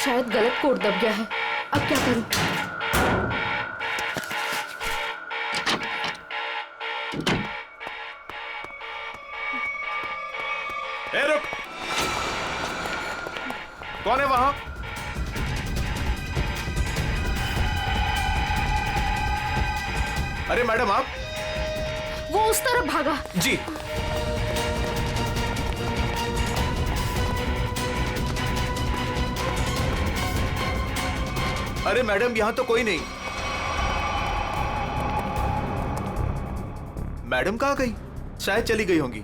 शायद गलत कोड दब गया है। अब क्या करूं? ए रुक! कौन है वहां? अरे मैडम आप? वो उस तरफ भागा। जी। अरे मैडम यहां तो कोई नहीं। मैडम कहाँ गई? शायद चली गई होंगी।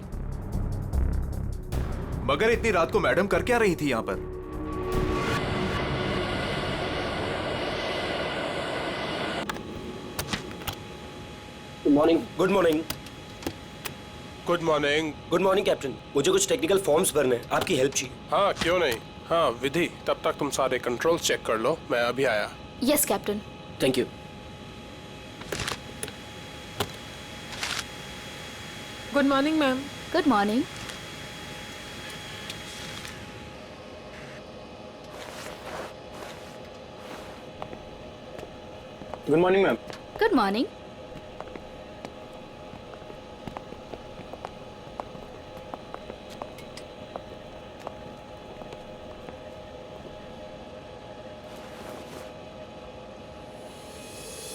मगर इतनी रात को मैडम कर क्या रही थी यहां पर? Good morning. Good morning. Good morning. Good morning captain, मुझे कुछ टेक्निकल फॉर्म्स भरने हैं, आपकी हेल्प चाहिए। हाँ क्यों नहीं। हाँ विधि, तब तक तुम सारे कंट्रोल्स चेक कर लो, मैं अभी आया। Yes captain. Thank you. Good morning ma'am. Good morning. Good morning ma'am. Good morning.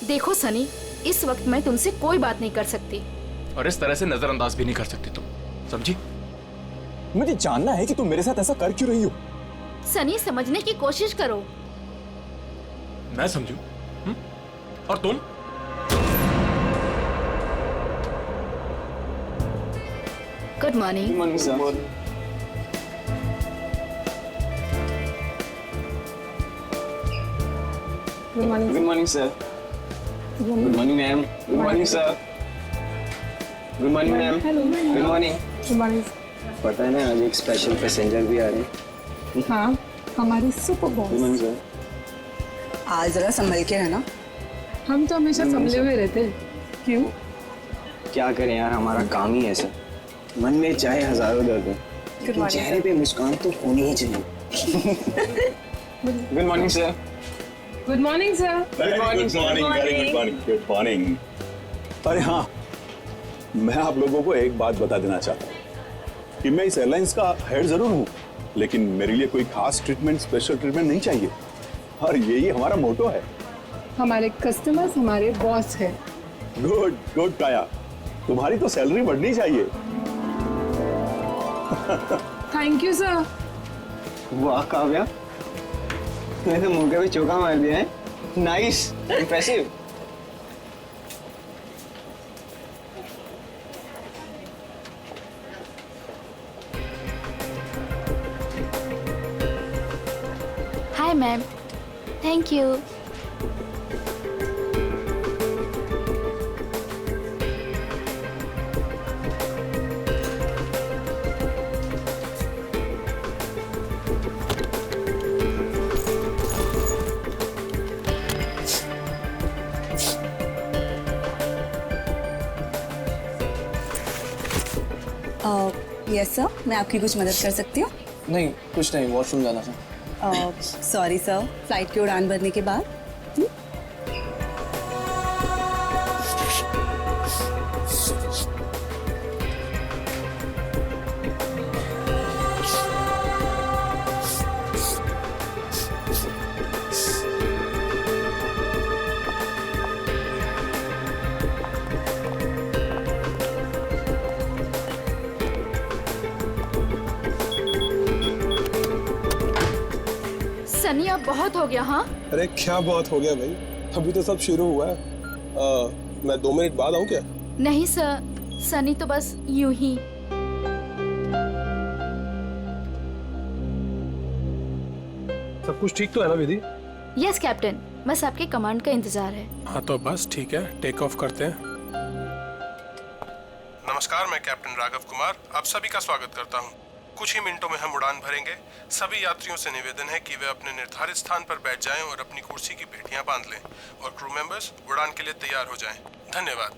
देखो सनी, इस वक्त मैं तुमसे कोई बात नहीं कर सकती। और इस तरह से नजरअंदाज भी नहीं कर सकती तुम, समझी? मुझे जानना है कि तुम मेरे साथ ऐसा कर क्यों रही हो। सनी समझने की कोशिश करो। मैं समझू? और तुम? Good morning. Morning sir. Good morning. Good morning sir. Good morning ma'am. Good morning sir. Good morning ma'am. Good morning. Good morning. पता है ना आज एक स्पेशल पैसेंजर भी आ रहे हैं। हाँ, हमारे super good boss. Morning sir. आज जरा संभल के रहना। हम तो हमेशा संभले हुए रहते हैं। क्यों? क्या करें यार, हमारा काम ही ऐसा। मन में चाहे हजारों दर्द हो, लेकिन चेहरे पे मुस्कान तो होनी ही चाहिए। Good morning sir. Good morning sir. Good morning. Good morning. अरे हाँ, मैं आप लोगों को एक बात बता देना चाहता हूँ कि मैं इस एयरलाइंस का हेड जरूर हूँ, लेकिन मेरे लिए कोई खास ट्रीटमेंट, स्पेशल ट्रीटमेंट नहीं चाहिए। और यही हमारा मोटो है। हमारे कस्टमर्स हमारे बॉस है। गुड गुड काया, तुम्हारी तो सैलरी बढ़नी चाहिए। Thank you sir. वाह काव्या, तूने तो मुंह पे भी चौका मार दिया है। Nice, impressive. Hi ma'am. Thank you. Yes sir, मैं आपकी कुछ मदद कर सकती हूँ? नहीं कुछ नहीं, वॉशरूम जाना था। सॉरी सर, फ्लाइट की उड़ान भरने के बाद। सनी अब बहुत हो गया। हाँ अरे क्या बहुत हो गया भाई, अभी तो सब शुरू हुआ है। मैं 2 मिनट बाद आऊँ क्या? नहीं सर, सनी तो बस यूं ही। सब कुछ ठीक तो है ना विधि? यस कैप्टन, बस आपके कमांड का इंतजार है। हाँ तो बस ठीक है, टेक ऑफ करते हैं। नमस्कार, मैं कैप्टन राघव कुमार आप सभी का स्वागत करता हूँ। कुछ ही मिनटों में हम उड़ान भरेंगे। सभी यात्रियों से निवेदन है कि वे अपने निर्धारित स्थान पर बैठ जाएं और अपनी कुर्सी की पेटियां बांध लें और क्रू मेंबर्स उड़ान के लिए तैयार हो जाएं। धन्यवाद।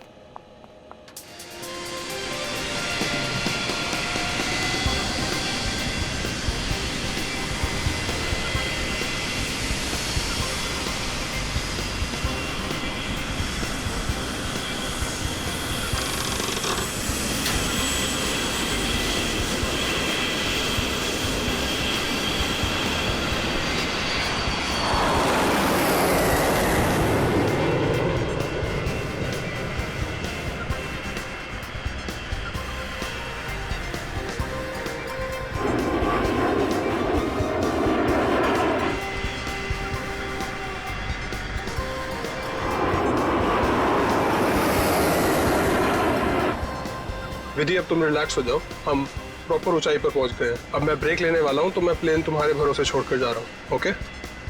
विधि अब तुम रिलैक्स हो जाओ, हम प्रॉपर ऊंचाई पर पहुंच गए हैं। अब मैं ब्रेक लेने वाला हूं, तो मैं प्लेन तुम्हारे भरोसे छोड़कर जा रहा हूं। Okay?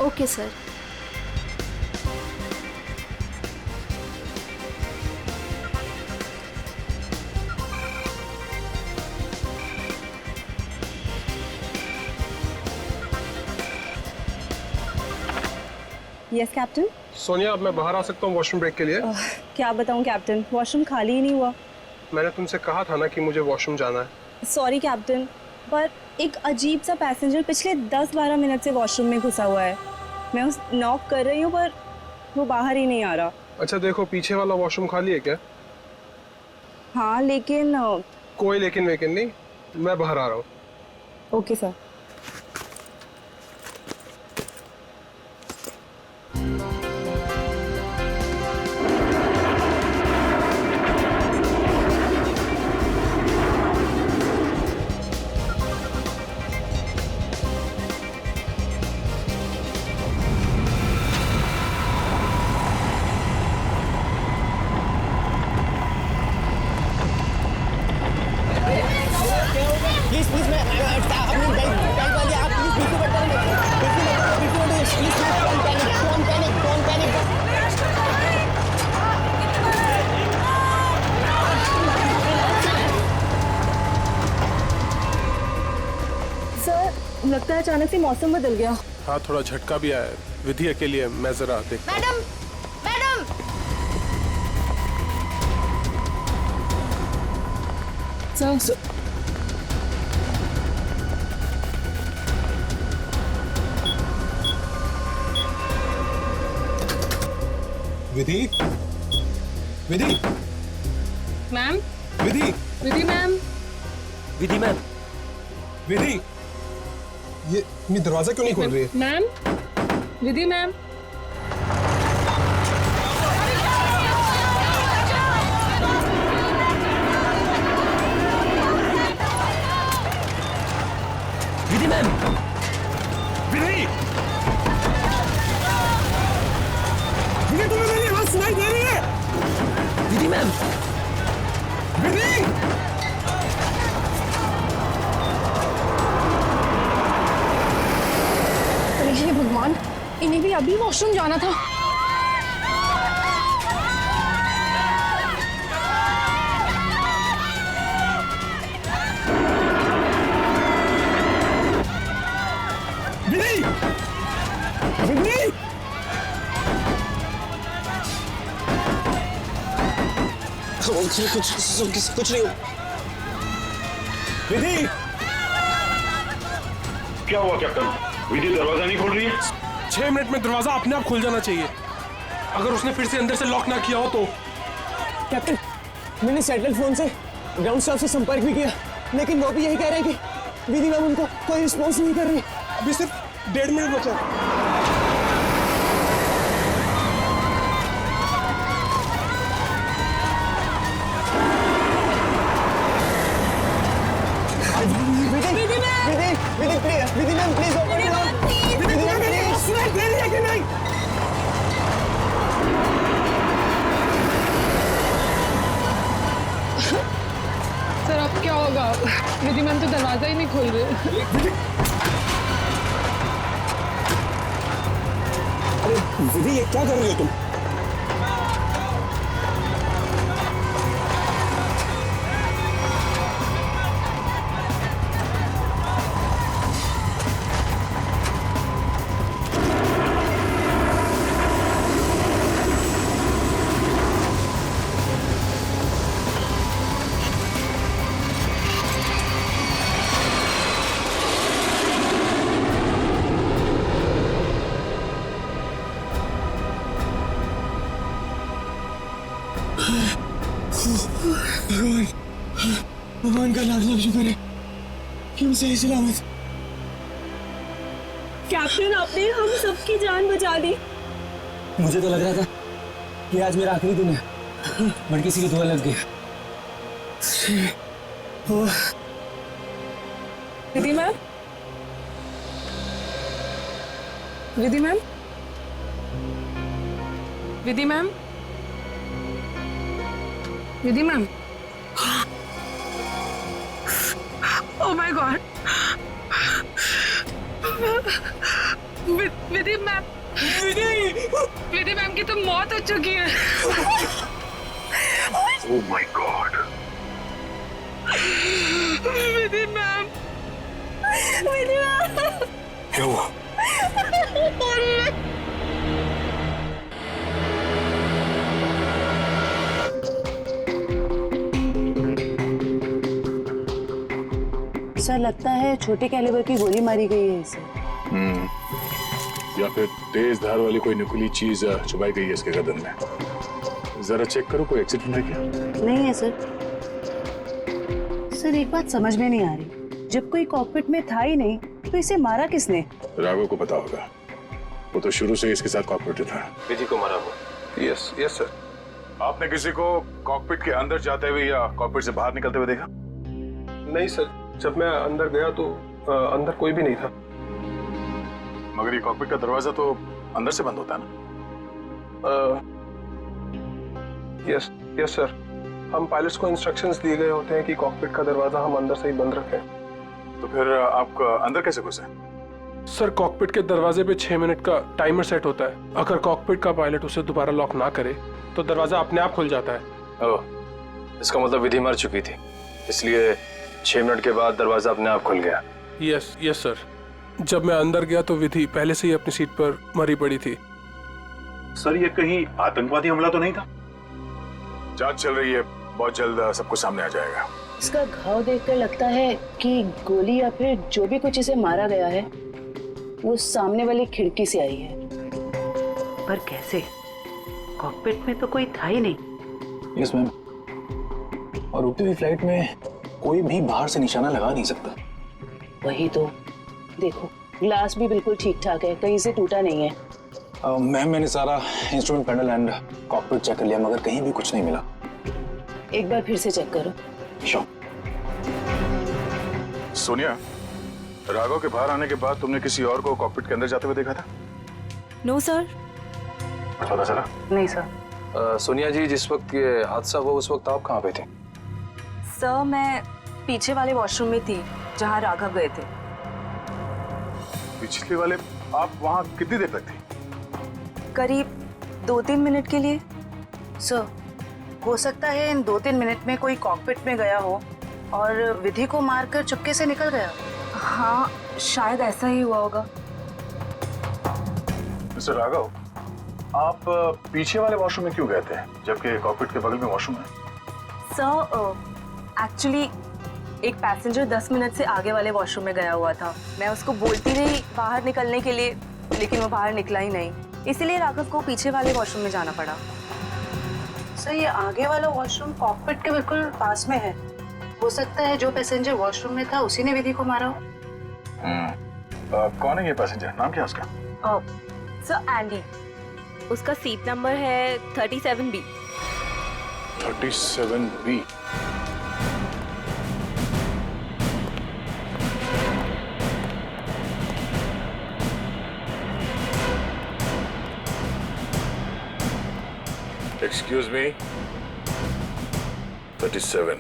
Okay sir. Yes captain. Sonia, अब मैं बाहर आ सकता हूँ वॉशरूम ब्रेक के लिए? क्या बताऊं कैप्टन, वॉशरूम खाली ही नहीं हुआ। मैंने तुमसे कहा था ना कि मुझे वॉशरूम जाना है। सॉरी कैप्टन, पर एक अजीब सा पैसेंजर पिछले 10-12 मिनट से वॉशरूम में घुसा हुआ है। मैं उस नॉक कर रही हूँ पर वो बाहर ही नहीं आ रहा। अच्छा देखो, पीछे वाला वॉशरूम खाली है क्या? हाँ लेकिन कोई लेकिन वेकिन नहीं, मैं बाहर आ रहा हूँ। Okay sir. प्लीज प्लीज मैं अपनी बेल्ट वाली आप प्लीज बिल्कुल मत करें, बिल्कुल मत प्लीज डोंट पैनिक। सर लगता है अचानक से मौसम बदल गया। हाँ, थोड़ा झटका भी आया है। विधि अकेली है, मैं जरा देखता हूँ। Madam, madam. सर विधि, विधि, मैम, विधि, विधि मैम। विधि मैम, विधि, ये दरवाजा क्यों नहीं खोल रही है? Ma'am, Vidhi ma'am. Vidhi ma'am, विधि, विधि, तुम्हें मेरी आवाज सुनाई दे रही है? विधि मैम, विधि, अरे हे भगवान, इन्हें भी अभी वॉशरूम जाना था। विधि, विधि, कुछ नहीं। विधि, क्या हुआ कैप्टन? विधि दरवाजा नहीं खोल रही है? 6 मिनट में दरवाजा अपने आप खुल जाना चाहिए। अगर उसने फिर से अंदर से लॉक ना किया हो तो। कैप्टन, मैंने सैटेलाइट फोन से ग्राउंड स्टाफ से संपर्क भी किया, लेकिन वो भी यही कह रहे हैं कि विधि मैम उनको कोई रिस्पॉन्स नहीं कर रही। अभी सिर्फ 1.5 मिनट बचा। Vidhi ma'am please open it up. Vidhi ma'am please, सुनाई दे रही है कि नहीं? सर अब क्या होगा? विधि मैम तो दरवाजा ही नहीं खोल रहे। अरे विधि, ये क्या कर रही हो तुम? भगवान का लाख लाख शुक्र है कि हम सही सलामत। कैप्टन, आपने हम सबकी जान बचा दी। मुझे तो लग रहा था कि आज मेरा आखिरी दिन है, बट किसी की दुआ लग गई। Vidhi ma'am, Vidhi ma'am, Vidhi ma'am, Vidhi ma'am. My God, Vidhi ma'am की तो मौत हो चुकी है। Oh my God, Vidhi ma'am, क्या हुआ? सर लगता है छोटे कैलिबर की गोली मारी गई है इसे। या फिर तेज धार वाली कोई नुकीली चीज छुपाई गई है इसके गर्दन में। जरा चेक करो, कोई एक्सीडेंट है क्या? नहीं है सर। सर एक बात समझ में नहीं आ रही, जब कोई कॉकपिट में था ही नहीं तो इसे मारा किसने? राघव को पता होगा, वो तो शुरू से ही इसके साथ कॉकपिट था। विधि को मारा वो। Yes yes sir. आपने किसी को कॉकपिट के अंदर जाते हुए या कॉकपिट से बाहर निकलते हुए देखा? नहीं सर, जब मैं अंदर गया तो अंदर कोई भी नहीं था। मगर ये कॉकपिट का दरवाजा तो अंदर से बंद होता है ना? यस यस सर, हम पायलट्स को इंस्ट्रक्शंस दिए गए होते हैं कि कॉकपिट का दरवाजा हम अंदर से ही बंद रखें। तो फिर आप अंदर कैसे घुसे? सर कॉकपिट के दरवाजे पे 6 मिनट का टाइमर सेट होता है। अगर कॉकपिट का पायलट उसे दोबारा लॉक ना करे तो दरवाजा अपने आप खुल जाता है। ओह, इसका मतलब विधि मर चुकी थी, इसलिए 6 मिनट के बाद दरवाजा अपने आप खुल गया। Yes yes sir. जब मैं अंदर गया तो विधि पहले से ही अपनी सीट पर मरी पड़ी थी। सर ये कहीं आतंकवादी हमला तो नहीं था? जांच चल रही है, बहुत जल्द सब कुछ सामने आ जाएगा। इसका घाव देखकर लगता है कि गोली या फिर जो भी कुछ इसे मारा गया है वो सामने वाली खिड़की से आई है। पर कैसे? कॉकपिट में तो कोई था ही नहीं। यस मैम, और उड़ती हुई फ्लाइट में कोई भी बाहर से निशाना लगा नहीं सकता। वही तो, देखो ग्लास भी बिल्कुल ठीक ठाक है, कहीं से टूटा नहीं है। मैम मैंने सारा instrument panel and cockpit check कर लिया, मगर कहीं भी कुछ नहीं मिला। एक बार फिर से चेक करो। श्योर। सोनिया, राघव के बाहर आने के बाद तुमने किसी और को कॉकपिट के अंदर जाते हुए देखा था? No sir. पता चला? नहीं सर। सोनिया जी, जिस वक्त ये हादसा हुआ उस वक्त आप कहाँ पे थे? सर मैं पीछे वाले वॉशरूम में थी जहाँ राघव गए थे। पिछले वाले? आप वहाँ कितनी देर तक थी? करीब 2-3 मिनट के लिए। सर हो सकता है इन 2-3 मिनट में कोई कॉकपिट में गया हो और विधि को मारकर चुपके से निकल गया। हाँ शायद ऐसा ही हुआ होगा। मिस्टर राघव, आप पीछे वाले वॉशरूम में क्यों गए थे जबकि कॉकपिट के बगल में वॉशरूम है? सर एक्चुअली एक पैसेंजर 10 मिनट से आगे वाले वॉशरूम में गया हुआ था। मैं उसको बोलती रही बाहर निकलने के लिए, लेकिन वो बाहर निकला ही नहीं, इसीलिए राघव को पीछे वाले वॉशरूम में जाना पड़ा। सर ये आगे वाला वॉशरूम कॉकपिट के बिल्कुल पास में है। हो सकता है जो पैसेंजर वॉशरूम में था उसी ने विधि को मारा हो। कौन है ये पैसेंजर? नाम क्या है उसका? सर एंडी, उसका सीट नंबर है 37B। 37B। Excuse me, 37.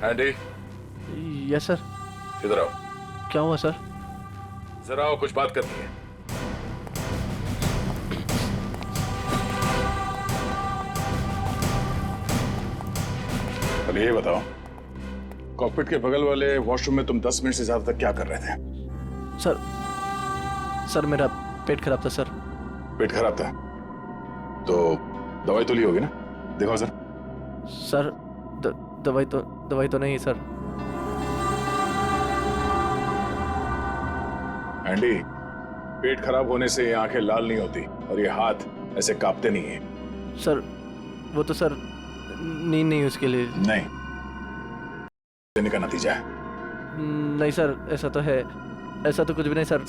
Andy. Yes sir. इधर आओ। क्या हुआ सर? जरा आओ, कुछ बात करनी है। पहले ये बताओ, कॉकपिट के बगल वाले वॉशरूम में तुम 10 मिनट से ज्यादा तक क्या कर रहे थे? सर मेरा पेट खराब था सर। पेट खराब था तो दवाई तो ली होगी ना? दिखाओ सर। सर दवाई तो नहीं सर। एंडी, पेट खराब होने से ये आंखें लाल नहीं होती और ये हाथ ऐसे कांपते नहीं है। सर वो तो सर नींद नहीं उसके लिए। नहीं, देने का नतीजा है। नहीं सर, ऐसा तो है, ऐसा तो कुछ भी नहीं सर।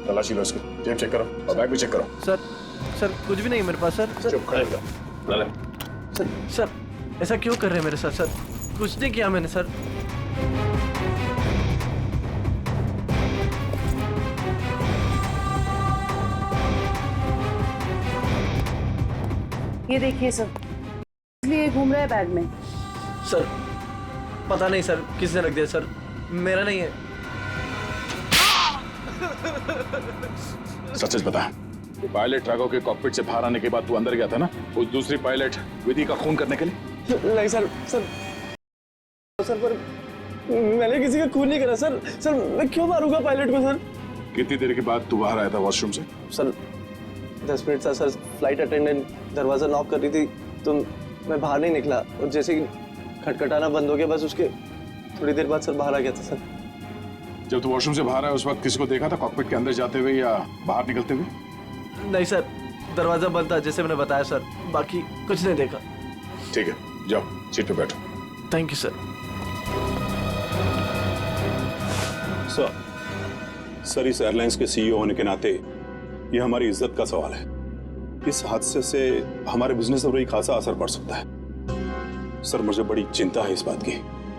तलाशी लो उसकी, जेब चेक करो और बैग भी चेक करो। सर कुछ भी नहीं मेरे पास सर। चुप खड़े रहो। सर ऐसा क्यों कर रहे हैं मेरे साथ? सर कुछ नहीं किया मैंने सर। ये देखिए सर, इसलिए घूम रहा है बैग में। सर पता नहीं सर, किसने रख दिया सर, मेरा नहीं है। सच बता, पायलट राघव के कॉकपिट से बाहर आने के बाद तू अंदर गया था ना उस दूसरी पायलट विधि का खून करने के लिए? नहीं सर, सर पर मैंने किसी का खून नहीं करा सर। सर मैं क्यों मारूंगा पायलट को सर? कितनी देर के बाद तू बाहर आया था वॉशरूम से? सर 10 मिनट था सर। फ्लाइट अटेंडेंट दरवाजा नॉक कर रही थी तो मैं बाहर नहीं निकला, और जैसे ही खटखटाना बंद हो गया बस उसके थोड़ी देर बाद सर बाहर आ गया था सर। जब तू वॉशरूम से बाहर आया उस वक्त किसी को देखा था कॉकपिट के अंदर जाते हुए या बाहर निकलते हुए? नहीं सर, दरवाजा बंद था जैसे मैंने बताया सर, बाकी कुछ नहीं देखा। ठीक है, जाओ सीट पे बैठो। Thank you sir. सर इस एयरलाइंस के सीईओ होने के नाते ये हमारी इज्जत का सवाल है। इस हादसे से हमारे बिजनेस पर भी खासा असर पड़ सकता है। सर मुझे बड़ी चिंता है इस बात की।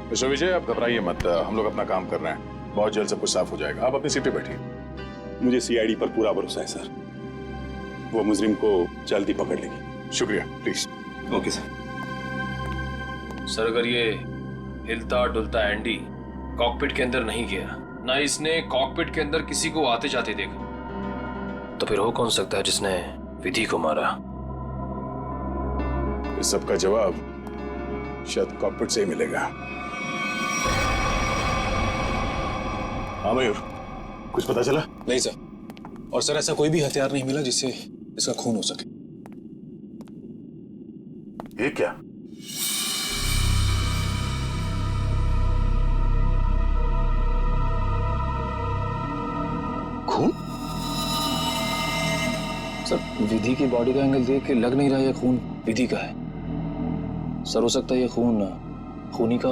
मिस्टर विजय, आप घबराइए मत, हम लोग अपना काम कर रहे हैं, बहुत जल्द सब कुछ साफ हो जाएगा। आप अपनी सीट पे बैठिए। मुझे सीआईडी पर पूरा भरोसा है सर, वो मुजरिम को जल्दी पकड़ लेगी। शुक्रिया, प्लीज। Okay sir. सर अगर ये हिलता डुलता एंडी कॉकपिट के अंदर नहीं गया, ना इसने कॉकपिट के अंदर किसी को आते जाते देखा, तो फिर हो कौन सकता है जिसने विधि को मारा? इस सब का जवाब शायद कॉकपिट से ही मिलेगा। हाँ मयूर, कुछ पता चला? नहीं सर, और सर ऐसा कोई भी हथियार नहीं मिला जिससे इसका खून हो सके। ये क्या? खून? सर विधि की बॉडी का एंगल देख के लग नहीं रहा ये खून विधि का है। सर हो सकता है ये खून खूनी का।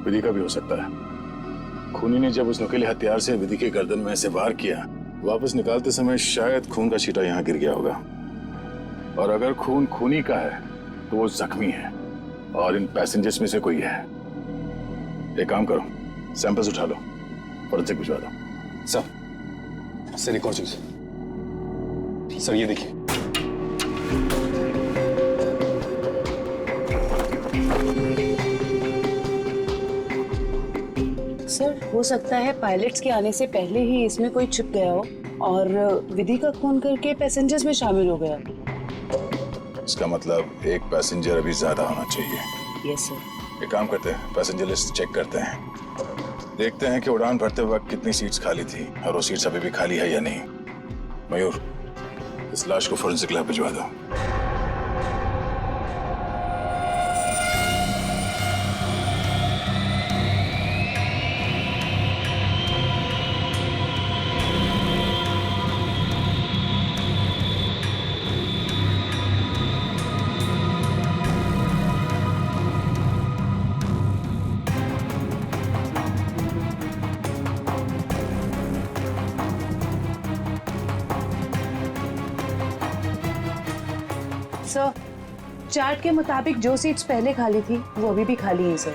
विधि का भी हो सकता है। खूनी ने जब उस नुकीले हथियार से विधि के गर्दन में से वार किया, वापस निकालते समय शायद खून का छींटा यहाँ गिर गया होगा। और अगर खून खूनी का है तो वो जख्मी है और इन पैसेंजर्स में से कोई है। एक काम करो, सैंपल्स उठा लो, फॉरेंसिक भिजवा दो। सर एक और चीज सर, ये देखिए। सर हो सकता है पायलट्स के आने से पहले ही इसमें कोई छिप गया हो और विधि का खून करके पैसेंजर्स में शामिल हो गया। इसका मतलब एक पैसेंजर अभी ज्यादा होना चाहिए। Yes sir. एक काम करते हैं, पैसेंजर लिस्ट चेक करते हैं, देखते हैं कि उड़ान भरते वक्त कितनी सीट्स खाली थी और वो सीट्स अभी भी खाली है या नहीं। मयूर, इस लाश को फोरेंसिक लैब भिजवा दो। सर चार्ट के मुताबिक जो सीट्स पहले खाली थी वो अभी भी खाली हैं सर।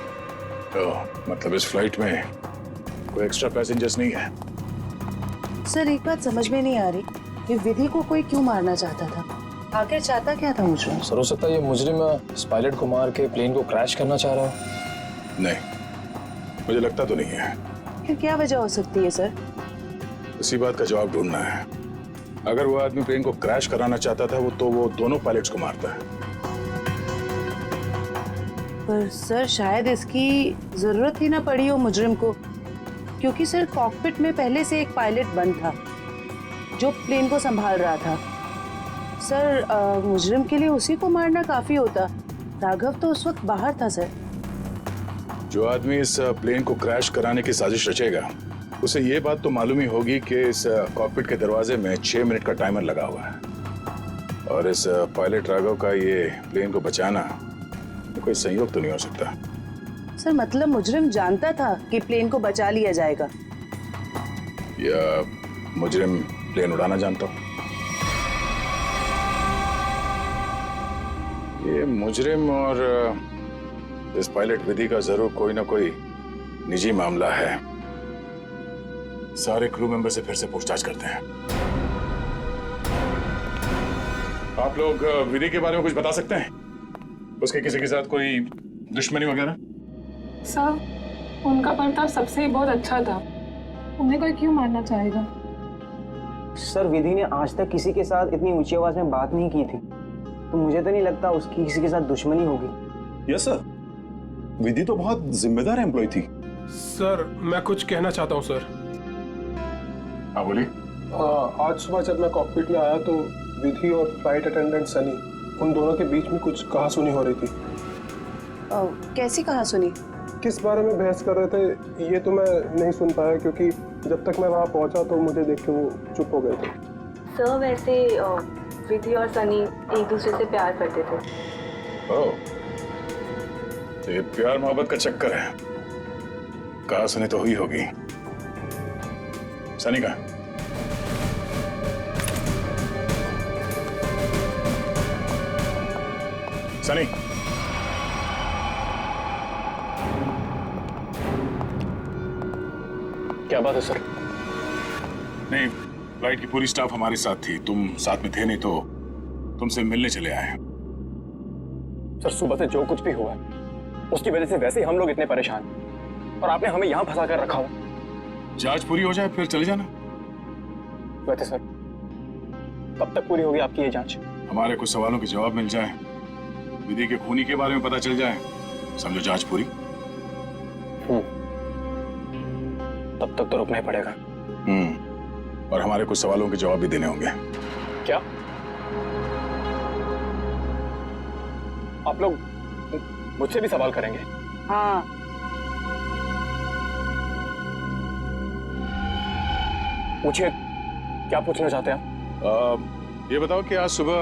मतलब इस फ्लाइट में कोई एक्स्ट्रा पैसेंजर्स नहीं है। सर एक बात समझ में नहीं आ रही कि विधि को कोई क्यों मारना चाहता था, आखिर चाहता क्या था मुझे? सर हो सकता है ये मुजरिम इस पायलट को मार के प्लेन को क्रैश करना चाह रहा हो। नहीं, मुझे लगता तो नहीं है। फिर क्या वजह हो सकती है सर? इसी बात का जवाब ढूंढना है। अगर वो आदमी प्लेन को क्रैश कराना चाहता था तो वो दोनों पायलट्स को मारता है। पर सर शायद इसकी जरूरत ही ना पड़ी हो मुजरिम को, क्योंकि सर कॉकपिट में पहले से एक पायलट बंद था जो प्लेन को संभाल रहा था। सर मुजरिम के लिए उसी को मारना काफी होता। राघव तो उस वक्त बाहर था सर। जो आदमी इस प्लेन को क्रैश कराने की साजिश रचेगा उसे ये बात तो मालूम ही होगी कि इस कॉकपिट के दरवाजे में 6 मिनट का टाइमर लगा हुआ है और इस पायलट राघव का ये प्लेन को बचाना कोई संयोग तो नहीं हो सकता। सर मतलब मुजरिम जानता था कि प्लेन को बचा लिया जाएगा, या मुजरिम प्लेन उड़ाना जानता हो? ये मुजरिम और इस पायलट विधि का जरूर कोई ना कोई निजी मामला है। सारे क्रू मेंबर से फिर से पूछताछ करते हैं। आप लोग विधि के बारे में कुछ बता सकते हैं? उसके किसी के साथ कोई दुश्मनी वगैरह? सर उनका बर्ताव सबसे ही बहुत अच्छा था, उन्हें कोई क्यों मारना चाहेगा? सर विधि ने आज तक किसी के साथ इतनी ऊंची आवाज में बात नहीं की थी, तो मुझे तो नहीं लगता उसकी किसी के साथ दुश्मनी होगी। यस सर, विधि तो बहुत जिम्मेदार एम्प्लॉय थी। सर मैं कुछ कहना चाहता हूँ सर। हाँ बोलिए। आज सुबह जब मैं कॉकपिट में आया तो विधि और फ्लाइट अटेंडेंट सनी, उन दोनों के बीच में कुछ कहासुनी हो रही थी। कैसी कहासुनी? किस बारे में बहस कर रहे थे ये तो मैं नहीं सुन पाया, क्योंकि जब तक मैं वहाँ पहुँचा तो मुझे देख के वो चुप हो गए थे। सर वैसे विधि और सनी एक दूसरे से प्यार करते थे। ओह, तो ये प्यार मोहब्बत का चक्कर है। कहासुनी तो हुई होगी। सनी का सनी, क्या बात है सर? नहीं, फ्लाइट की पूरी स्टाफ हमारे साथ थी, तुम साथ में थे नहीं तो तुमसे मिलने चले आए। सर सुबह से जो कुछ भी हुआ है उसकी वजह से वैसे ही हम लोग इतने परेशान हैं, और आपने हमें यहाँ फंसा कर रखा हो। जांच पूरी हो जाए फिर चले जाना। वैसे सर कब तक पूरी होगी आपकी ये जांच? हमारे कुछ सवालों के जवाब मिल जाए, विधि के खूनी के बारे में पता चल जाए, समझो जांच पूरी। तब तक तो रुकना ही पड़ेगा। और हमारे कुछ सवालों के जवाब भी देने होंगे। क्या आप लोग मुझसे भी सवाल करेंगे? हाँ। पूछिए, क्या पूछना चाहते हैं आप? ये बताओ कि आज सुबह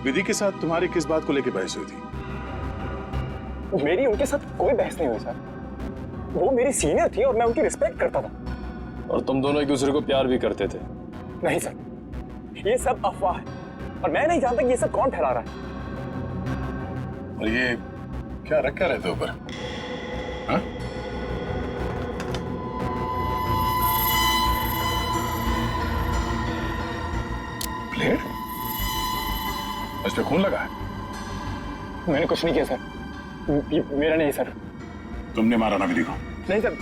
विधि के साथ तुम्हारी किस बात को लेकर बहस हुई थी? मेरी उनके साथ कोई बहस नहीं हुई सर। वो मेरी सीनियर थी और मैं उनकी रिस्पेक्ट करता था। और तुम दोनों एक दूसरे को प्यार भी करते थे? नहीं सर, ये सब अफवाह है और मैं नहीं जानता कि ये सब कौन फैला रहा है। और ये क्या रखा रहते ऊपर? हाँ? ब्लेड? इस पे खून लगा है? मैंने कुछ नहीं किया सर, मेरा नहीं सर। तुमने मारा ना विधि को? नहीं सर।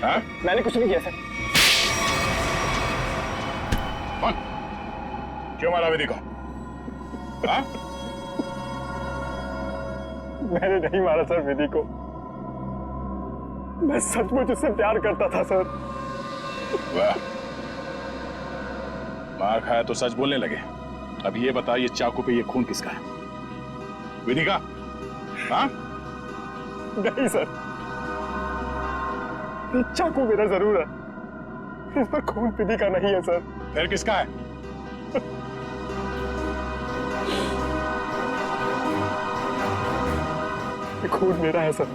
हाँ? मैंने कुछ नहीं किया सर। कौन? क्यों मारा विधि को? हाँ? मैंने नहीं मारा सर विधि को, मैं सचमुच उससे प्यार करता था सर। वाह, मार खाया तो सच बोलने लगे। अब ये बता, ये चाकू पे ये खून किसका है? विधि का? हाँ? नहीं सर, ये चाकू मेरा जरूर है, इस पर खून विधि का नहीं है सर। फिर किसका है? ये खून मेरा है सर।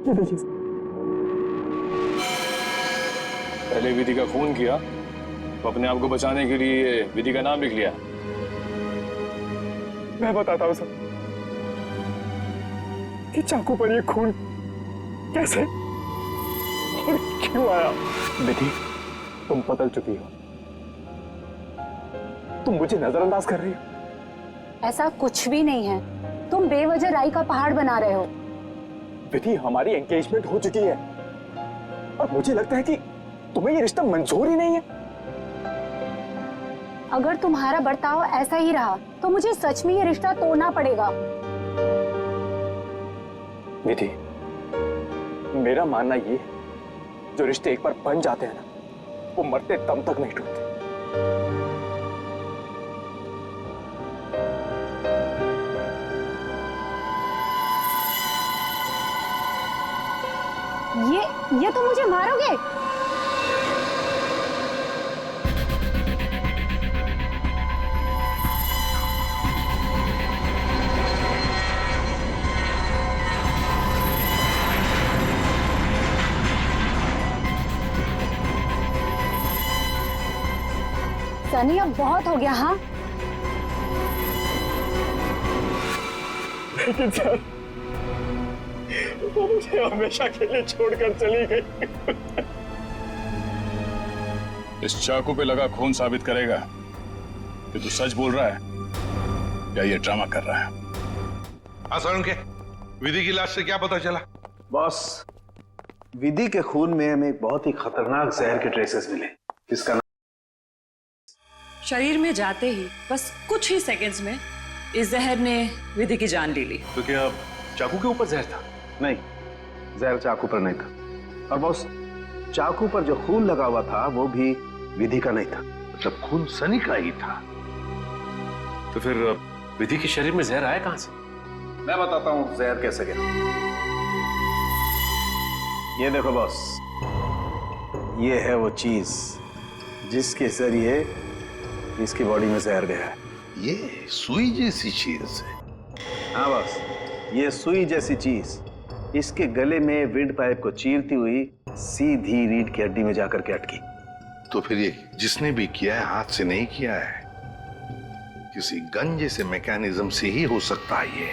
ये देखिए सर। पहले विधि का खून किया तो अपने आप को बचाने के लिए विधि का नाम लिख लिया। मैं बताता हूं सर कि चाकू पर ये खून कैसे और क्यों आया। विधि, तुम बदल चुकी हो, तुम मुझे नजरअंदाज कर रही हो। ऐसा कुछ भी नहीं है, तुम बेवजह राई का पहाड़ बना रहे हो। विधि, हमारी एंगेजमेंट हो चुकी है और मुझे लगता है कि तुम्हें ये रिश्ता मंजूर ही नहीं है। अगर तुम्हारा बर्ताव ऐसा ही रहा तो मुझे सच में ये रिश्ता तोड़ना पड़ेगा। विधि, मेरा मानना ये, जो रिश्ते एक बार बन जाते हैं ना, वो मरते दम तक नहीं टूटते। ये तो मुझे मारोगे? सनी, अब बहुत हो गया। हाँ, लेकिन सर, वो मुझे हमेशा के लिए छोड़कर चली गई। इस चाकू पे लगा खून साबित करेगा कि तू सच बोल रहा है। या ये ड्रामा कर रहा है? हाँ सर, के विधि की लाश से क्या पता चला? बॉस, विधि के खून में हमें एक बहुत ही खतरनाक जहर के ट्रेसेस मिले, जिसका शरीर में जाते ही बस कुछ ही सेकंड्स में इस जहर ने विधि की जान ले ली। तो क्या चाकू के ऊपर जहर था? नहीं, जहर चाकू पर नहीं था। और बॉस, चाकू पर जो खून लगा हुआ था वो भी विधि का नहीं था। मतलब खून सनी का ही था। तो फिर विधि के शरीर में जहर आया कहां से? मैं बताता हूं जहर कैसे गया। ये देखो बॉस, ये है वो चीज जिसके जरिए इसकी बॉडी में जहर गया है। ये सुई जैसी चीज है। हाँ बॉस, ये सुई जैसी चीज इसके गले में विंड पाइप को चीरती हुई सीधी रीढ़ की हड्डी में जाकर के अटकी। तो फिर ये जिसने भी किया है हाथ से नहीं किया है, किसी गन जैसे मैकेनिज्म से ही हो सकता है ये।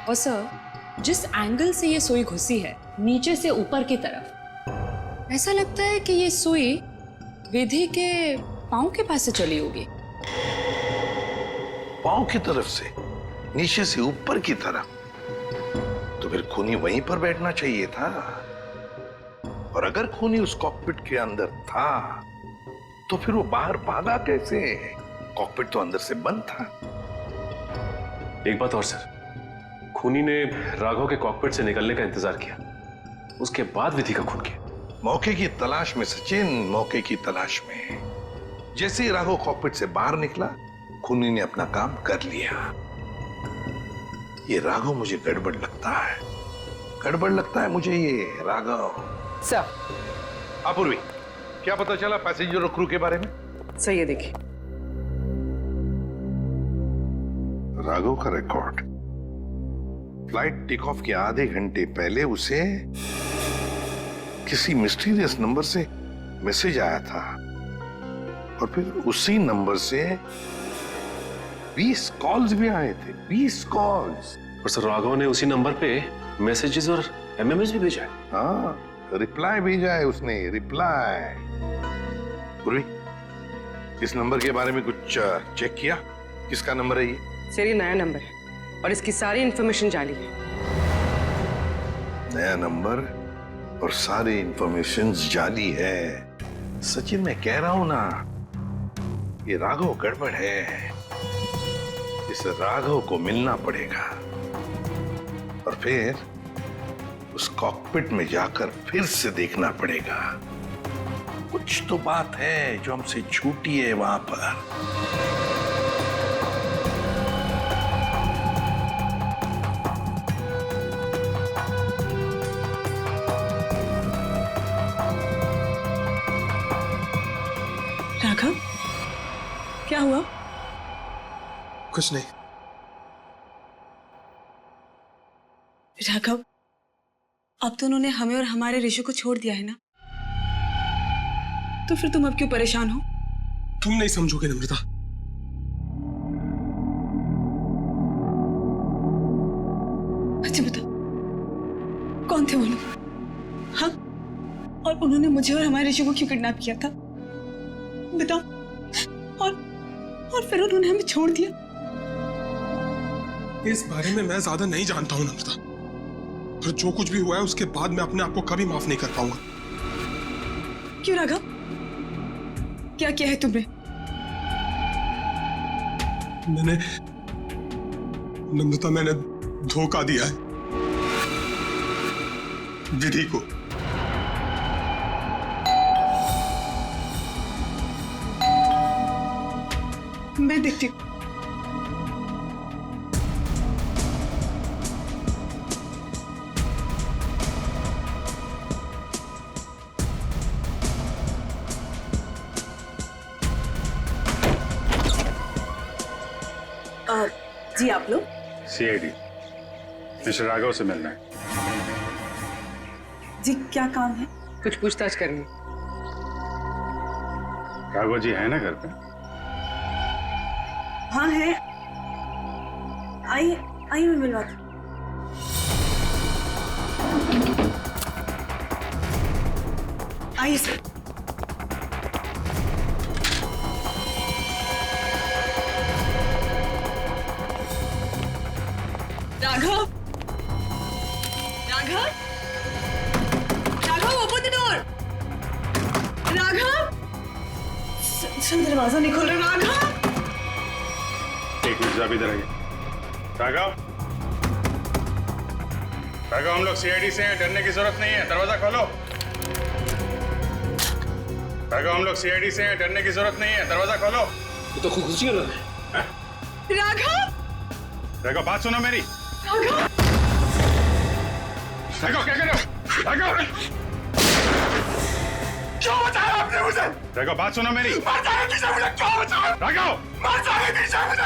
और सर, जिस एंगल से ये सुई घुसी है, नीचे से ऊपर की तरफ, ऐसा लगता है कि ये सुई विधि के पांव के पास से चली होगी। पांव की तरफ से, नीचे से ऊपर की तरफ? तो फिर खूनी वहीं पर बैठना चाहिए था। और अगर खूनी उस कॉकपिट के अंदर था तो फिर वो बाहर भागा कैसे? कॉकपिट तो अंदर से बंद था। एक बात और सर, खूनी ने राघव के कॉकपिट से निकलने का इंतजार किया, उसके बाद विधि का खून किया। मौके की तलाश में सचिन, मौके की तलाश में। जैसे ही राघव कॉकपिट से बाहर निकला, खूनी ने अपना काम कर लिया। ये राघव मुझे गड़बड़ लगता है, गड़बड़ लगता है मुझे ये राघव। सर, अपूर्वी, क्या पता चला पैसेंजर और क्रू के बारे में? सर ये देखिए, राघव का रिकॉर्ड। फ्लाइट टेक ऑफ के आधे घंटे पहले उसे किसी मिस्टीरियस नंबर से मैसेज आया था और फिर उसी नंबर से 20 कॉल्स भी आए थे। 20 कॉल्स। और सर, राघव ने उसी नंबर पे मैसेजेस और एमएमएस भी भेजा है। हाँ, रिप्लाई भेजा है उसने, रिप्लाई। पूर्वी, इस नंबर के बारे में कुछ चेक किया? किसका नंबर है ये? सर ये नया नंबर है और इसकी सारी इंफॉर्मेशन जाली है। नया नंबर और सारी इंफॉर्मेशन जाली है। सचिन, मैं कह रहा हूं ना, ये राघव गड़बड़ है। इस राघव को मिलना पड़ेगा और फिर उस कॉकपिट में जाकर फिर से देखना पड़ेगा। कुछ तो बात है जो हमसे छूटी है वहां पर। राघव, क्या हुआ? कुछ नहीं। राघव, अब तो उन्होंने हमें और हमारे ऋषि को छोड़ दिया है ना, तो फिर तुम अब क्यों परेशान हो? तुम नहीं समझोगे नम्रता। अच्छा बताओ, कौन थे वो लोग? हाँ, और उन्होंने मुझे और हमारे ऋषि को क्यों किडनैप किया था? बताओ। और फिर उन्होंने हमें छोड़ दिया। इस बारे में मैं ज्यादा नहीं जानता हूं नम्रता, और जो कुछ भी हुआ है उसके बाद मैं अपने आप को कभी माफ नहीं कर पाऊंगा। क्यों राघव, क्या किया है तुमने? मैंने नम्रता, मैंने धोखा दिया है विधि को। मैं देखती हूँ। जी आप लोग? सीआईडी, मिस्टर राघव से मिलना है। जी क्या काम है? कुछ पूछताछ करनी। राघव जी है ना घर पे? हाँ है, आइए आइए मैं मिलवाती हूँ। आइए sir. Raghav, Raghav, Raghav, open the door. Raghav, sir दरवाजा नहीं खोल रहा। राघव, एक मिनट, आप इधर आइए। राघव, राघव, हम लोग सीआईडी से हैं, डरने की जरूरत नहीं है, दरवाजा खोलो। राघव, हम लोग सीआईडी से हैं, डरने की जरूरत नहीं है, दरवाजा खोलो। ये तो खुशी हो रहा है। राघव, राघव, बात सुनो मेरी। राघव, राघव, क्या कर रहे हो? राघव, क्यों बचाया आपने मुझे? राघव, बात सुनो मेरी। मर जाने दीजिए मुझे, क्यों बचाया? राघव, मर जाने दीजिए मुझे।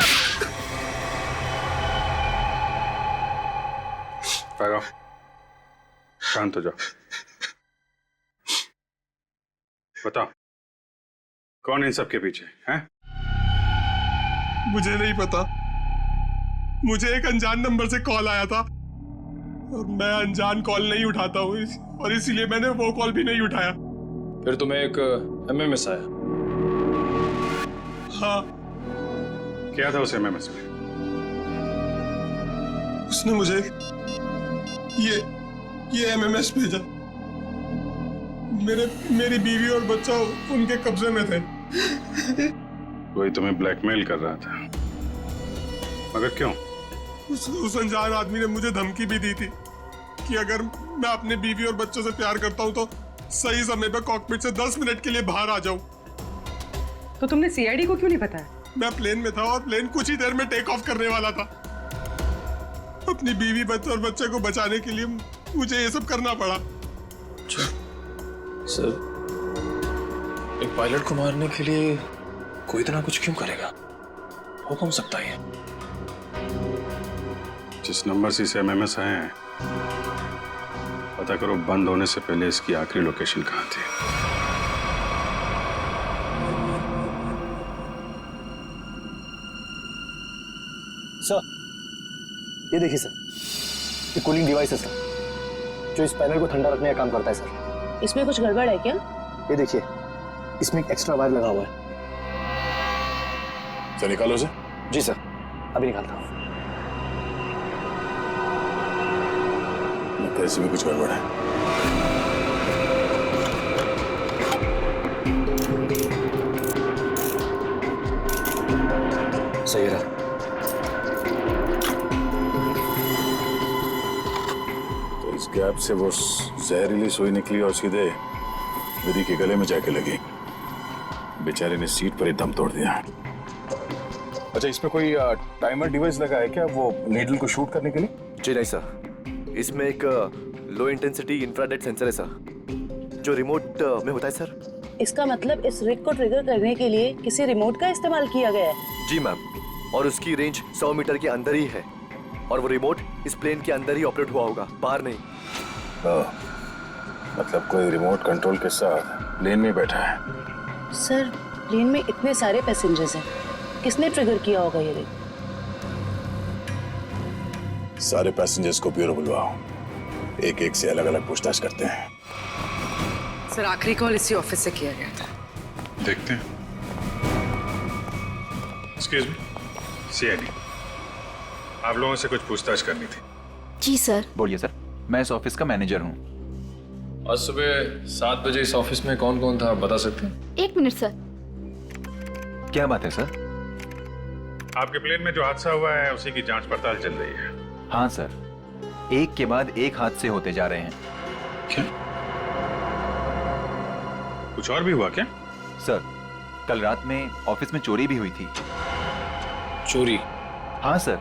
राघव, शांत हो जाओ। बताओ, कौन इन सब के पीछे है? मुझे नहीं पता। मुझे एक अनजान नंबर से कॉल आया था और मैं अनजान कॉल नहीं उठाता हूँ और इसीलिए मैंने वो कॉल भी नहीं उठाया। फिर तुम्हें एक एमएमएस आया? हाँ। क्या था उस एमएमएस में? उसने मुझे ये एमएमएस भेजा। मेरी बीवी और बच्चा उनके कब्जे में थे। कोई तुम्हें ब्लैकमेल कर रहा था, मगर क्यों? उस अनजान आदमी ने मुझे धमकी भी दी थी कि अगर मैं अपने बीवी और बच्चों से प्यार करता हूं तो सही समय पर कॉकपिट से 10 मिनट के लिए बाहर आ जाऊं। तो तुमने सीआईडी को क्यों नहीं बताया? मैं प्लेन में था और प्लेन कुछ ही देर में टेक ऑफ करने वाला था। अपनी बीवी, बच्चे और बच्चे को बचाने के लिए मुझे ये सब करना पड़ा। सर, एक पायलट को मारने के लिए कोई इतना कुछ क्यों करेगा? हो कौन सकता है? जिस नंबर से इसे एमएमएस आए हैं, पता करो बंद होने से पहले इसकी आखिरी लोकेशन कहाँ थी। सर, ये देखिए सर, ये कूलिंग डिवाइस है सर, जो इस पैनल को ठंडा रखने का काम करता है सर। इसमें कुछ गड़बड़ है क्या? ये देखिए, इसमें एक एक्स्ट्रा वायर लगा हुआ है। सर, निकालो उसे। जी सर, अभी निकालता हूँ। लगता है इसमें कुछ गड़बड़ है। सही रहा। तो इस गैप से वो जहरीली सुई निकली और सीधे विधि के गले में जाके लगी। बेचारे ने सीट पर ही दम तोड़ दिया। अच्छा, इसमें कोई टाइमर डिवाइस लगा है क्या, वो नीडल को शूट करने के लिए? जी नहीं सर, इसमें एक लो इंटेंसिटी इंफ्रारेड सेंसर है सर, जो रिमोट में होता है सर। इसका मतलब इस रिग को ट्रिगर करने के लिए किसी रिमोट का इस्तेमाल किया गया है? जी मैम, और उसकी रेंज 100 मीटर के अंदर ही है और वो रिमोट इस प्लेन के अंदर ही ऑपरेट हुआ होगा, बाहर नहीं। मतलब कोई रिमोट कंट्रोल के साथ प्लेन में बैठा है। सर, प्लेन में इतने सारे पैसेंजर्स हैं, किसने ट्रिगर किया होगा ये रिग? सारे पैसेंजर्स को ब्यूरो बुलवाओ, एक एक से अलग अलग पूछताछ करते हैं। सर, आखिरी कॉल इसी ऑफिस से किया गया था। देखते हैं। एक्सक्यूज मी, सीआईडी, आप लोगों से कुछ पूछताछ करनी थी। जी सर। बोलिए सर, मैं इस ऑफिस का मैनेजर हूँ। आज सुबह 7 बजे इस ऑफिस में कौन कौन था, बता सकते हैं? 1 मिनट सर। क्या बात है सर? आपके प्लेन में जो हादसा हुआ है उसी की जांच पड़ताल चल रही है। हाँ सर, एक के बाद एक हादसे होते जा रहे हैं। क्या? कुछ और भी हुआ क्या? सर, कल रात में ऑफिस में चोरी भी हुई थी। चोरी? हाँ सर,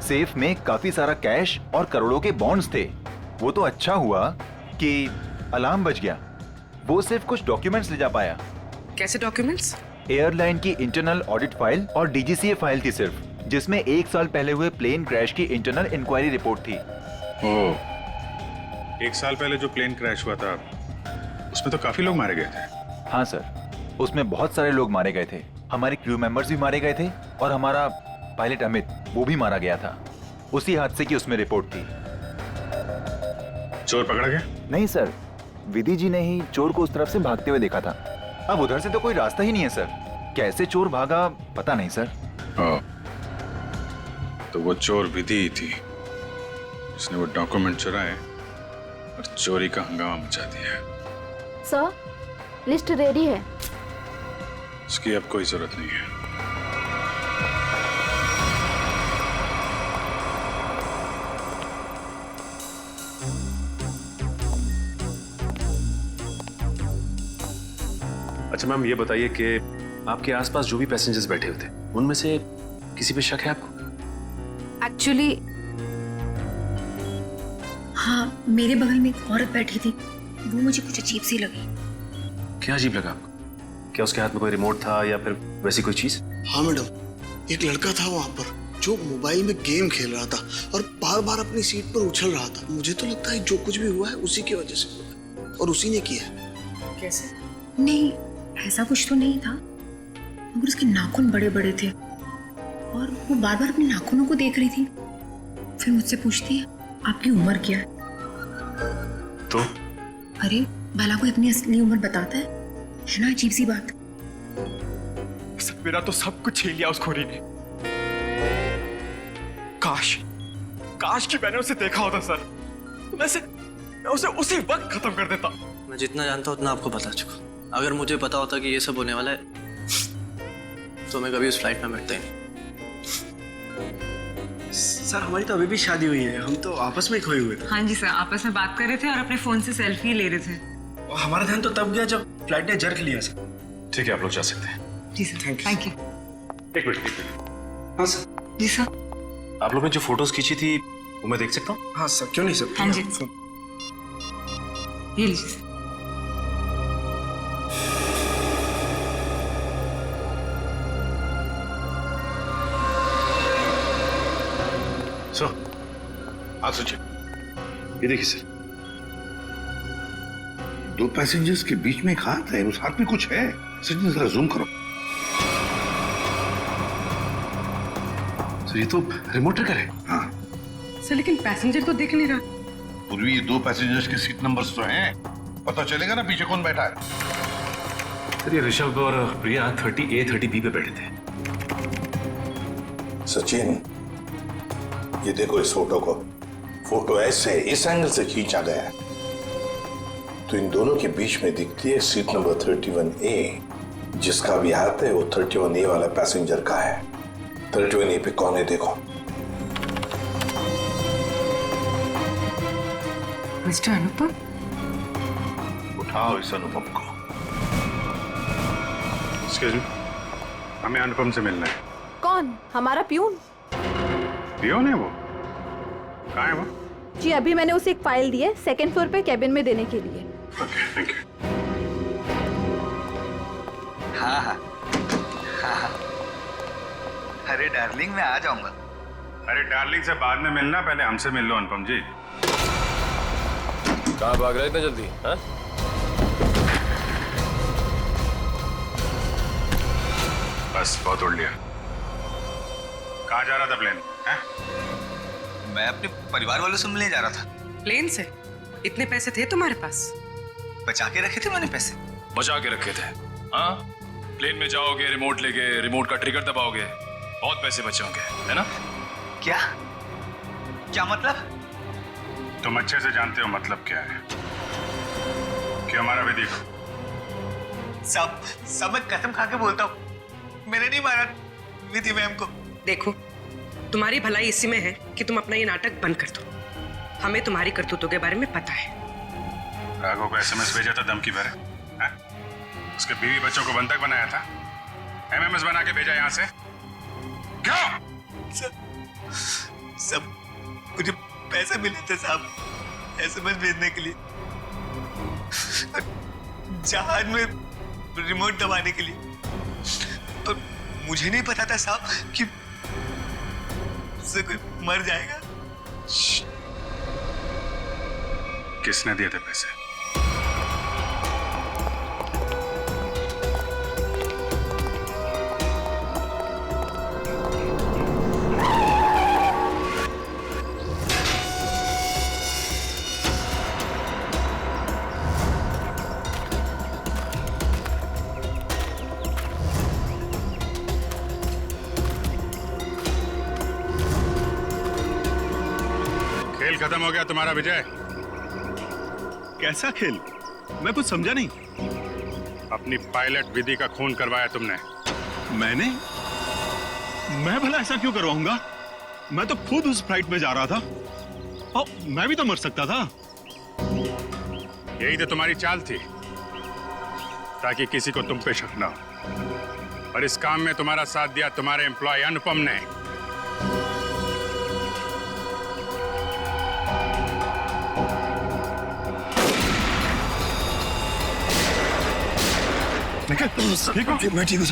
सेफ में काफी सारा कैश और करोड़ों के बॉन्ड्स थे। वो तो अच्छा हुआ कि अलार्म बज गया। वो सिर्फ कुछ डॉक्यूमेंट्स ले जा पाया। कैसे डॉक्यूमेंट्स? एयरलाइन की इंटरनल ऑडिट फाइल और डीजीसीए फाइल थी सिर्फ, जिसमें 1 साल पहले हुए प्लेन क्रैश की इंटरनल इंक्वायरी रिपोर्ट थी। ओह, 1 साल पहले जो प्लेन क्रैश हुआ था उसमें तो काफी लोग मारे गए थे। हाँ सर, उसमें बहुत सारे लोग मारे गए थे। हमारे क्रू मेंबर्स भी मारे गए थे और हमारा पायलट अमित, वो भी मारा गया था। उसी हादसे की उसमें रिपोर्ट थी। चोर पकड़ा गया? नहीं सर, विधि जी ने ही चोर को उस तरफ से भागते हुए देखा था। अब उधर से तो कोई रास्ता ही नहीं है सर, कैसे चोर भागा पता नहीं सर। तो वो चोर विधि ही थी। इसने वो डॉक्यूमेंट चुराए और चोरी का हंगामा मचा दिया है। सर, लिस्ट रेडी है। इसकी अब कोई जरूरत नहीं है। अच्छा मैम, ये बताइए कि आपके आसपास जो भी पैसेंजर्स बैठे हुए थे उनमें से किसी पे शक है आपको? एक्चुअली हाँ, मेरे बगल में एक औरत बैठी थी, वो मुझे कुछ अजीब सी लगी। क्या अजीब लगा आपको? क्या उसके हाथ में कोई रिमोट था या फिर वैसी कोई चीज? हाँ मैडम, एक लड़का था वहाँ पर जो मोबाइल में गेम खेल रहा था और बार बार अपनी सीट पर उछल रहा था। मुझे तो लगता है जो कुछ भी हुआ है उसी की वजह से हुआ है और उसी ने किया है। कैसे? नहीं, ऐसा कुछ तो नहीं था, मगर उसके नाखून बड़े बड़े थे और वो बार बार अपने नाखूनों को देख रही थी। फिर मुझसे पूछती है, आपकी उम्र क्या है? तो अरे भला कोई अपनी असली उम्र बताता है ना? अजीब सी बात। मेरा तो सब कुछ छीन लिया उस खोरी ने। काश कि मैंने उसे देखा होता सर, तो मैं उसे उसी वक्त खत्म कर देता। मैं जितना जानता हूँ उतना आपको बता चुका। अगर मुझे पता होता कि ये सब होने वाला है तो मैं कभी उस फ्लाइट में बैठता ही नहीं। सर, हमारी तो अभी भी शादी हुई है, हम तो आपस में खोए हुए थे। हाँ जी सर, आपस में बात कर रहे थे और अपने फोन से सेल्फी ले रहे थे। और हमारा ध्यान तो तब गया जब फ्लाइट ने जर्क लिया सर। ठीक है, आप लोग जा सकते हैं। जी सर, थैंक यू। एक मिनट। हाँ सर। जी सर। आप लोग ने जो फोटोज खींची थी वो मैं देख सकता हूँ? हाँ सर, क्यों नहीं सर। हाँ जी, ये लीजिए। सर, हाँ सचिन, ये देखिए सर, 2 पैसेंजर्स के बीच में एक हाथ है, उस हाथ में कुछ है। सचिन जरा जूम करो। सर, ये तो रिमोट ट्रिगर है। हाँ सर, लेकिन पैसेंजर तो दिख नहीं रहा। पूर्वी, ये 2 पैसेंजर्स के सीट नंबर्स तो हैं, पता चलेगा ना पीछे कौन बैठा है। सर, ये ऋषभ और प्रिया 30A 30B पे बैठे थे। सचिन, ये देखो इस फोटो को। फोटो ऐसे इस एंगल से खींचा गया है तो इन दोनों के बीच में दिखती है सीट नंबर 31A। जिसका भी हाथ है वो 31A वाला पैसेंजर का है। 31A पे कौन है देखो। मिस्टर अनुपम, उठाओ इस अनुपम को। एक्सक्यूज मी, हमें अनुपम से मिलना है। कौन? हमारा प्यून? पियोन है वो? कहाँ है वो? जी, अभी मैंने उसे एक फाइल दी है 2nd फ्लोर पे कैबिन में देने के लिए। Okay, thank you. हाँ। अरे डार्लिंग, मैं आ जाऊंगा। अरे डार्लिंग से बाद में मिलना, पहले हमसे मिल लो अनुपम जी। कहाँ भाग रहे इतने जल्दी? हाँ? बस बहुत उड़ लिया। कहाँ जा रहा था प्लेन? मैं अपने परिवार वालों से मिलने जा रहा था। प्लेन से? इतने पैसे थे तुम्हारे पास? बचा के रखे थे मैंने पैसे। बचा के रखे थे? हाँ, प्लेन में जाओगे, रिमोट लेके, रिमोट का ट्रिगर दबाओगे, बहुत पैसे बचे होंगे, है ना? क्या मतलब? तुम अच्छे से जानते हो मतलब क्या है। कि हमारा विधि को सब मैं कसम खा के बोलता हूँ, मैंने नहीं मारा विधि मैम को। देखो, तुम्हारी भलाई इसी में है कि तुम अपना ये नाटक बंद कर दो। हमें तुम्हारी करतूतों के बारे में पता है। राघव को SMS भेजा था धमकी भरे, उसके बीवी बच्चों को बंधक बनाया था, MMS बना के भेजा यहाँ से। क्यों? सब मुझे पैसे मिले थे साहब SMS भेजने के लिए, जहाज में रिमोट दबाने के लिए। और मुझे नहीं पता था साहब कि उससे कोई मर जाएगा। किसने दिए थे पैसे? खेल खेल खत्म हो गया तुम्हारा विजय। कैसा खेल? मैं कुछ समझा नहीं। अपनी पायलट विधि का खून करवाया तुमने। मैंने? मैं भला ऐसा क्यों करवाऊंगा? मैं तो खुद उस फ्लाइट में जा रहा था और मैं भी तो मर सकता था। यही तो तुम्हारी चाल थी, ताकि किसी को तुम पे शक ना हो। और इस काम में तुम्हारा साथ दिया तुम्हारे एम्प्लॉय अनुपम ने। ठीक हो? मैं ठीक हूँ।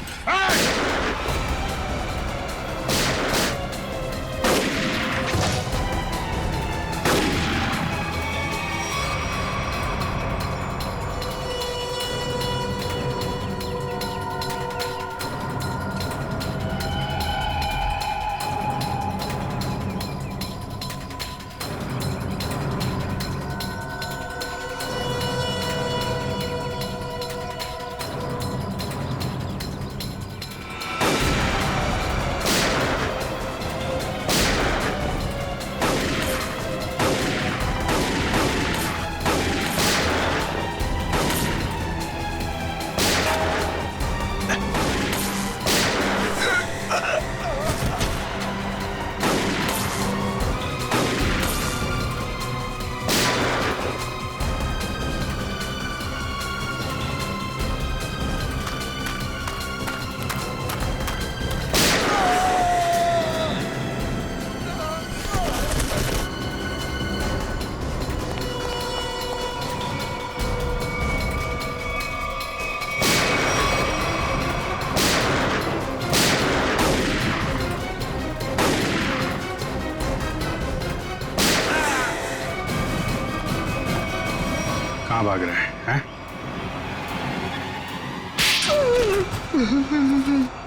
कहाँ भाग रहे हैं?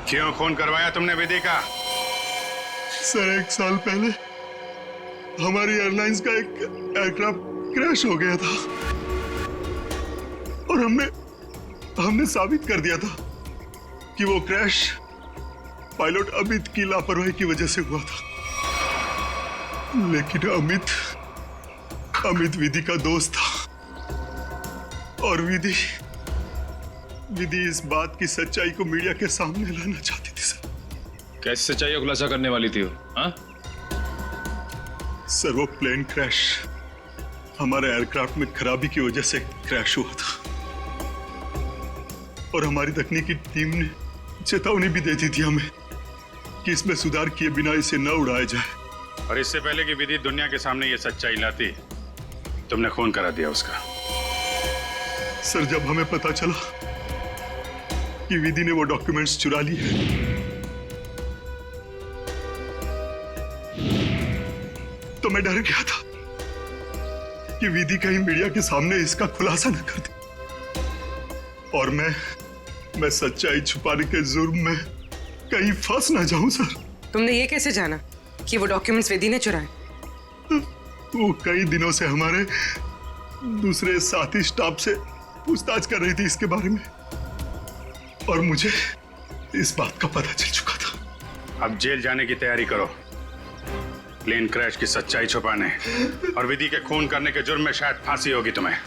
क्यों खून करवाया तुमने विधि का? सर 1 साल पहले हमारी एयरलाइंस का एक एयरक्राफ्ट क्रैश हो गया था और हमने साबित कर दिया था कि वो क्रैश पायलट अमित की लापरवाही की वजह से हुआ था। लेकिन अमित विधि का दोस्त था और विधि इस बात की सच्चाई को मीडिया के सामने लाना चाहती थी सर। कैसे सच्चाई का खुलासा करने वाली थी वो? हाँ? सर वो प्लेन क्रैश हमारे एयरक्राफ्ट में खराबी की वजह से क्रैश हुआ था और हमारी तकनीकी टीम ने चेतावनी भी दे दी थी हमें कि इसमें सुधार किए बिना इसे न उड़ाया जाए। और इससे पहले कि विधि दुनिया के सामने ये सच्चाई लाती, तुमने खून करा दिया उसका। सर जब हमें पता चला कि विधि ने वो डॉक्यूमेंट्स चुरा लिए तो मैं डर गया था कि विधि कहीं मीडिया के सामने इसका खुलासा न कर दे और मैं सच्चाई छुपाने के जुर्म में कहीं फंस ना जाऊं। सर तुमने ये कैसे जाना कि वो डॉक्यूमेंट्स विधि ने चुराए? वो कई दिनों से हमारे दूसरे साथी स्टाफ से पूछताछ कर रही थी इसके बारे में और मुझे इस बात का पता चल चुका था। अब जेल जाने की तैयारी करो, प्लेन क्रैश की सच्चाई छुपाने और विधि के खून करने के जुर्म में शायद फांसी होगी तुम्हें।